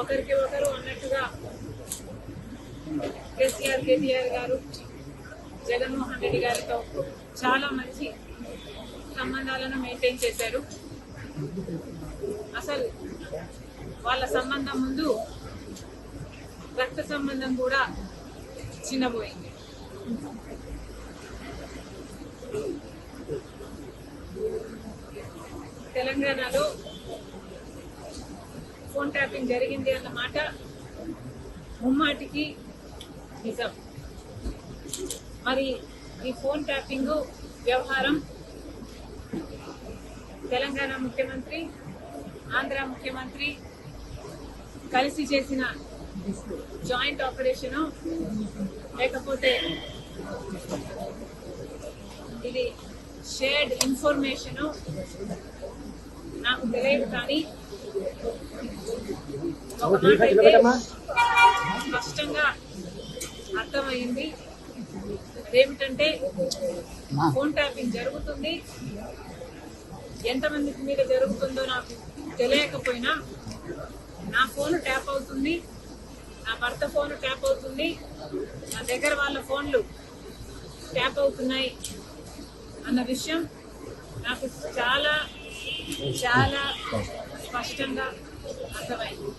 ఒకరికి ఒకరు అన్నట్టుగా కేసీఆర్ కేటీఆర్ గారు జగన్మోహన్ రెడ్డి గారితో చాలా మంచి సంబంధాలను మెయింటైన్ చేశారు. అసలు వాళ్ళ సంబంధం ముందు రక్త సంబంధం కూడా చిన్నపోయింది. తెలంగాణలో ఫోన్ ట్యాపింగ్ జరిగింది అన్న మాట ముమ్మాటికి నిజం. మరి ఈ ఫోన్ ట్యాపింగ్ వ్యవహారం తెలంగాణ ముఖ్యమంత్రి, ఆంధ్ర ముఖ్యమంత్రి కలిసి చేసిన జాయింట్ ఆపరేషను లేకపోతే ఇది షేర్డ్ ఇన్ఫర్మేషను నాకు తెలియదు. కానీ ఒక మాట అయితే స్పష్టంగా అర్థమైంది. అదేమిటంటే ఫోన్ ట్యాపింగ్ జరుగుతుంది. ఎంతమంది మీద జరుగుతుందో నాకు తెలియకపోయినా నా ఫోన్ ట్యాప్ అవుతుంది, నా భర్త ఫోన్ ట్యాప్ అవుతుంది, నా దగ్గర వాళ్ళ ఫోన్లు ట్యాప్ అవుతున్నాయి అన్న విషయం నాకు చాలా చాలా స్పష్టంగా అర్థమైంది.